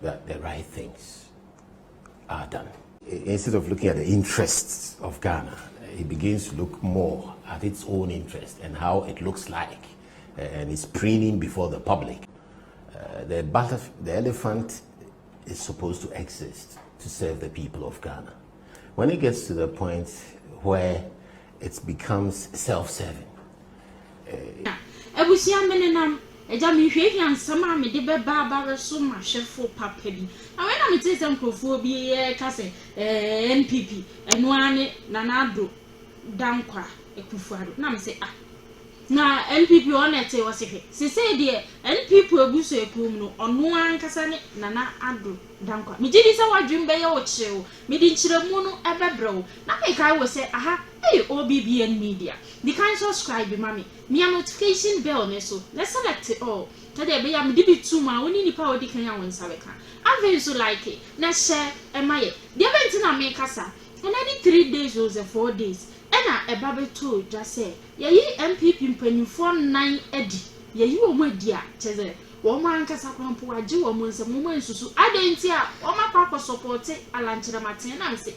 that the right things are done. Instead of looking at the interests of Ghana, he begins to look more at its own interest and how it looks like, and is preening before the public. The elephant is supposed to exist to serve the people of Ghana. When it gets to the point where it becomes self-serving. NPP and one nanado dankwa Akuffo Addo na me say na NPP on it was say there NPP ebuso ekum no ono ankasa ne nana Addo dankwa me gidi say wadwum be ye wo chew me di nchiremu no ebebrew na me kai wo say aha hey OBBN media the kind subscribe mami me a notification bell ne so let's select it all today be am di bi tu ma woni nipa odi kan ya won sabeka I very so like it na share emaye the event na me kasa and any 3 days or 4 days and a baby told just say ye MPP mpanimfo 9 edi ye omo edi a cheze wo man kasa kwampo age wo mo nsem mo nsusu adenti a wo makwa support alanchira maten na me say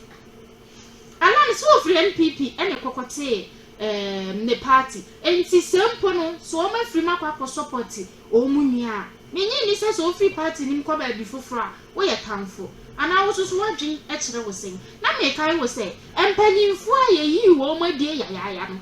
alan so free NPP ene kokote ne party enti sempo no so wo ma free makwa support o munua menyi ni se so free party nim kwa ba bi foforo a wo ye tamfo ana wo so wadwin e kire wo sen na me kai wo se empanyimfo a ye yi wo ma die ya no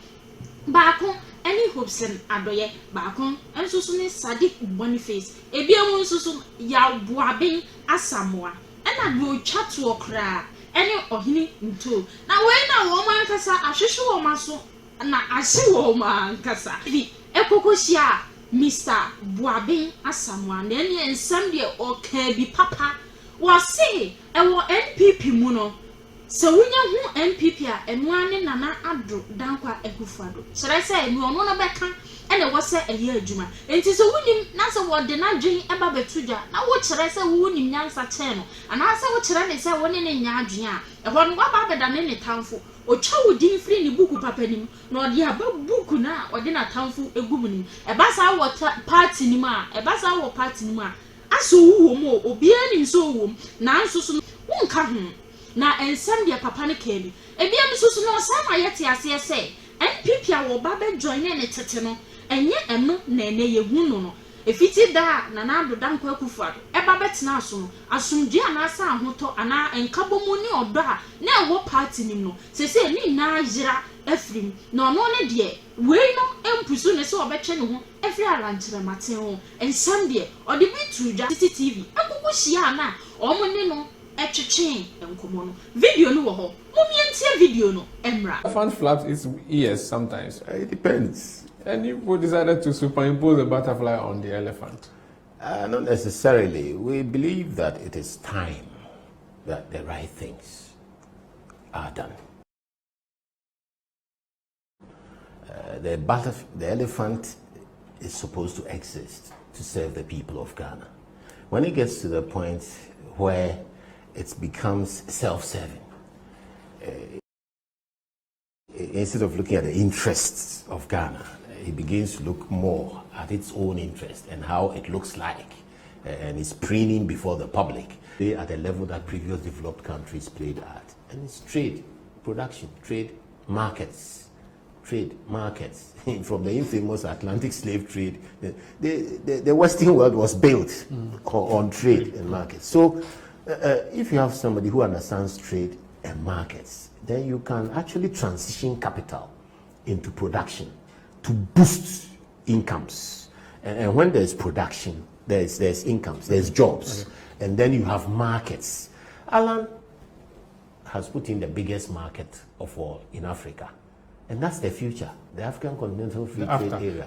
baako any Hobson Adoye baako ensusu ne Sadiq Boniface ebiemu ensusu ya Buaben Asamoah ena do twatu okra ene ohini nto na we na wo man kasa ahwehwe wo maso na ahye wo man kasa bi ekokohia Mr. Buaben Asamoah na ene ensam de oka bi papa wase ewo NPP mu no se wunya hu NPP a eno ane nana Addo dankwa Akuffo Addo sere se enu ono no beka ene wo se eye adwuma enti se wunim na se wo de na dwen eba betudwa na wo kire se wunim nyansa che no ana se wo kire ne se wo ne ne nya adwen a eho no ba beda ne tamfo o twa wo din free ni buku papa nim na ode aba buku na ode na tamfo egum nim eba sa wo party nim a eba sa wo party nim a aso wo mo obi ani so wo na nsusu wonka ho na ensem de papa ne keli ebia nsusu no sama yete ase ese NPP a wo ba be join ne tete no enye eno na ene ye hu no efiti da na na Addo dankwa Akuffo Addo eba betena aso no asumdue ana asa ahoto ana enkabomu ni odo a na ewo party nim no sese ni na yira afrim na ono ne de we no empusu ne se obetwe ne ho efri alanchire maten ho ensam de ode bitruja CCTV akoko hia na omo ne no etwetwe enkomo no video no wo ho momientie video no emra Elephant flaps its ears sometimes. It depends. And you decided to superimpose a butterfly on the elephant? Not necessarily. We believe that it is time that the right things are done. The elephant is supposed to exist to serve the people of Ghana. When it gets to the point where it becomes self-serving, instead of looking at the interests of Ghana, he begins to look more at its own interest and how it looks like, and is preening before the public. They at a level that previous developed countries played at, and it's trade, production, trade, markets. From the infamous Atlantic slave trade, the Western world was built on trade and markets. So if you have somebody who understands trade and markets, then you can actually transition capital into production to boost incomes. And when there's production, there's incomes, there's jobs, and then you have markets. Alan has put in the biggest market of all in Africa, and that's the future, the African Continental Free Trade Area.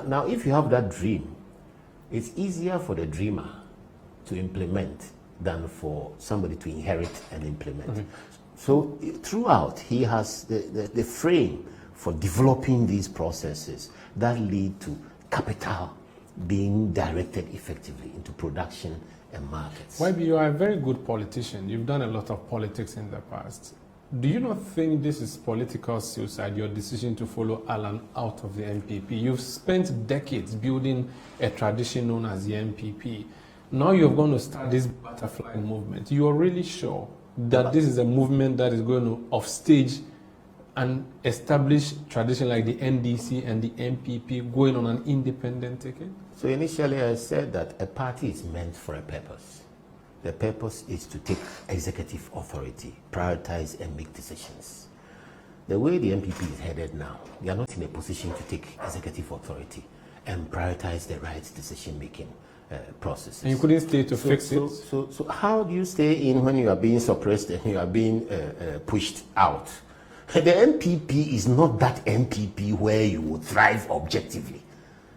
Now, if you have that dream, it's easier for the dreamer to implement than for somebody to inherit and implement. So throughout, he has the frame for developing these processes that lead to capital being directed effectively into production and markets. Well, you are a very good politician. You've done a lot of politics in the past. Do you not think this is political suicide, your decision to follow Alan out of the NPP? You've spent decades building a tradition known as the NPP. Now you're going to start this butterfly movement. You are really sure that this is a movement that is going to offstage and establish tradition like the NDC and the NPP going on an independent ticket? So initially I said that a party is meant for a purpose. The purpose is to take executive authority, prioritize and make decisions. The way the NPP is headed now, they are not in a position to take executive authority and prioritize the right decision-making processes. And you couldn't stay to fix it? So how do you stay in when you are being suppressed and you are being pushed out? The NPP is not that NPP where you will thrive objectively.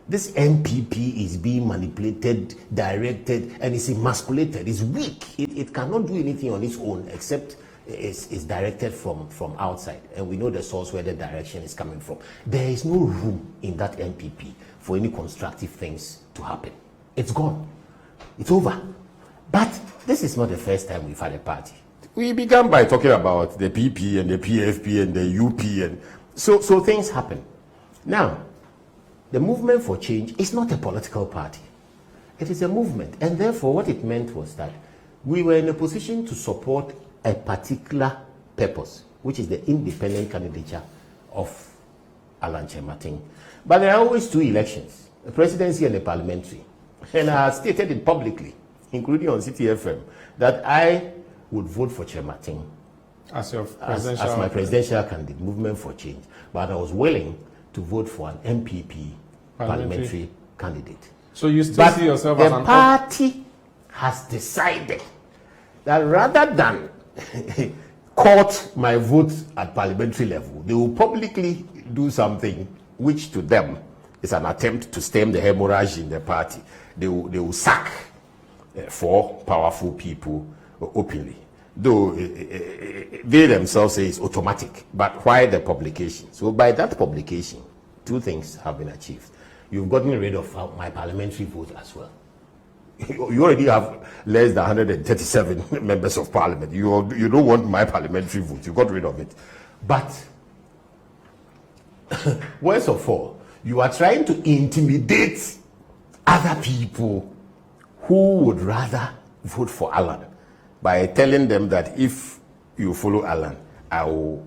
This NPP is being manipulated, directed, and is emasculated. It's weak. It cannot do anything on its own except it's directed from outside. And we know the source where the direction is coming from. There is no room in that NPP for any constructive things to happen. It's gone. It's over. But this is not the first time we've had a party. We began by talking about the PP and the PFP and the UP, and so things happen. Now, the movement for change is not a political party. It is a movement, and therefore what it meant was that we were in a position to support a particular purpose, which is the independent candidature of Alan Kyerematen. But there are always two elections, the presidency and the parliamentary. And I have stated it publicly, including on CTFM, that I would vote for Kyerematen as my presidential candidate, movement for change. But I was willing to vote for an NPP parliamentary candidate. So you still see yourself as an... The party has decided that rather than court my vote at parliamentary level, they will publicly do something which to them is an attempt to stem the hemorrhage in the party. They will sack 4 powerful people openly. Though they themselves say it's automatic, but why the publication? So by that publication, 2 things have been achieved. You've gotten rid of my parliamentary vote as well. You already have less than 137 members of parliament. You don't want my parliamentary vote. You got rid of it. But worst of all, you are trying to intimidate other people who would rather vote for Alan by telling them that if you follow Alan, I will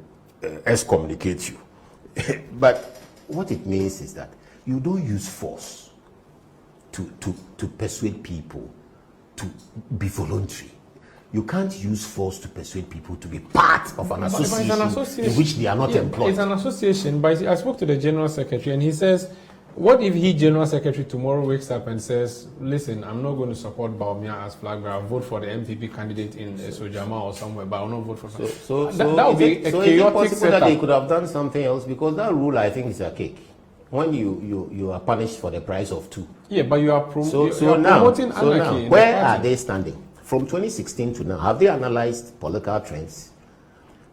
excommunicate you. But what it means is that you don't use force to persuade people to be voluntary. You can't use force to persuade people to be part of an association in which they are not employed. It's an association, but I spoke to the General Secretary and he says, what if he, General Secretary, tomorrow wakes up and says, listen, I'm not going to support Bawumia as flag bearer, I'll vote for the MPP candidate in Sojama or somewhere, but I'll not vote for that would be a chaotic setup. That they could have done something else, because that rule, I think, is a cake. When you are punished for the price of 2. Yeah, but you are, promoting anarchy. Now, where are they standing? From 2016 to now, have they analyzed political trends?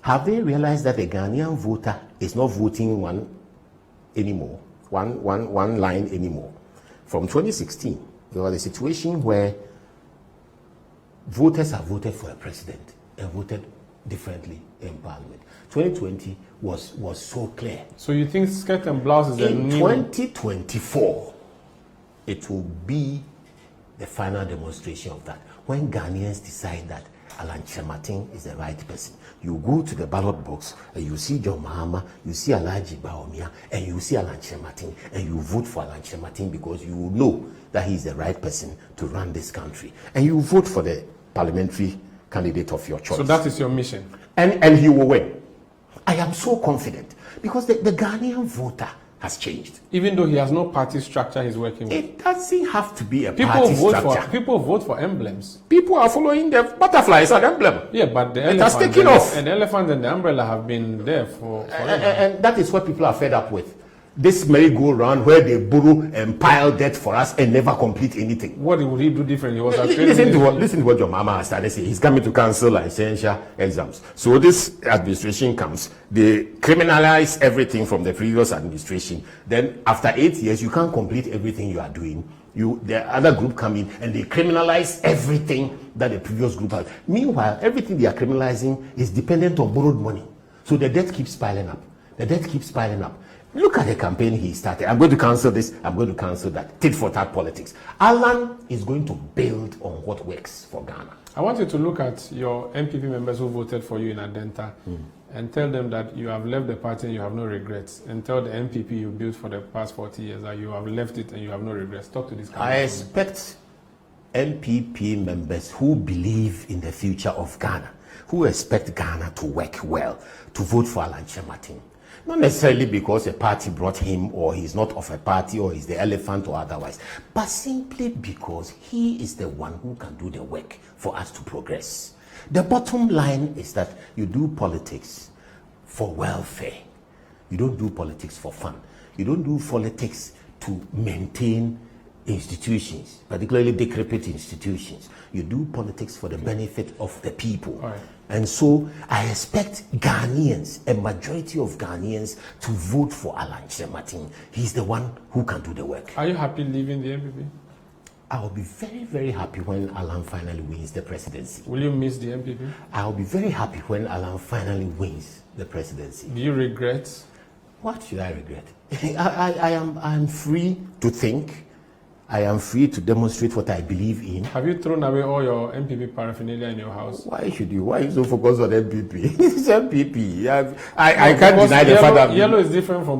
Have they realized that the Ghanaian voter is not voting one line anymore? From 2016, there was a situation where voters have voted for a president and voted differently in parliament. 2020 was so clear. So you think skirt and blouse is in 2024, it will be the final demonstration of that. When Ghanaians decide that Alan Kyerematen is the right person, you go to the ballot box and you see John Mahama, you see Alhaji Bawumia, and you see Alan Kyerematen, and you vote for Alan Kyerematen because you know that he is the right person to run this country. And you vote for the parliamentary candidate of your choice. So that is your mission. And he will win. I am so confident because the Ghanaian voter has changed. Even though he has no party structure he's working with. It doesn't have to be a party structure. People vote for emblems. People are following the butterfly as an emblem. Yeah, but the elephant and the umbrella have been there for and that is what people are fed up with. This merry-go-round where they borrow and pile debt for us and never complete anything. What would he do differently? Listen to what your mama has started saying. He's coming to cancel licensure exams. So this administration comes, they criminalize everything from the previous administration. Then after 8 years, you can't complete everything you are doing. The other group come in and they criminalize everything that the previous group has. Meanwhile, everything they are criminalizing is dependent on borrowed money. So the debt keeps piling up. The debt keeps piling up. Look at the campaign he started. I'm going to cancel this, I'm going to cancel that. Tit for tat politics. Alan is going to build on what works for Ghana. I want you to look at your NPP members who voted for you in Adenta and tell them that you have left the party and you have no regrets. And tell the NPP you built for the past 40 years that you have left it and you have no regrets. Talk to this I expect NPP members who believe in the future of Ghana, who expect Ghana to work well, to vote for Alan Martin. Not necessarily because a party brought him or he's not of a party or he's the elephant or otherwise, but simply because he is the one who can do the work for us to progress. The bottom line is that you do politics for welfare. You don't do politics for fun. You don't do politics to maintain institutions, particularly decrepit institutions. You do politics for the benefit of the people. Right. And so I expect Ghanaians, a majority of Ghanaians, to vote for Alan Martin. He's the one who can do the work. Are you happy leaving the NPP? I'll be very, very happy when Alan finally wins the presidency. Will you miss the NPP? I'll be very happy when Alan finally wins the presidency. Do you regret? What should I regret? I am free to think. I am free to demonstrate what I believe in. Have you thrown away all your NPP paraphernalia in your house? Why should you? Why are you so focused on NPP? It's NPP. I can't deny the fact that yellow is different from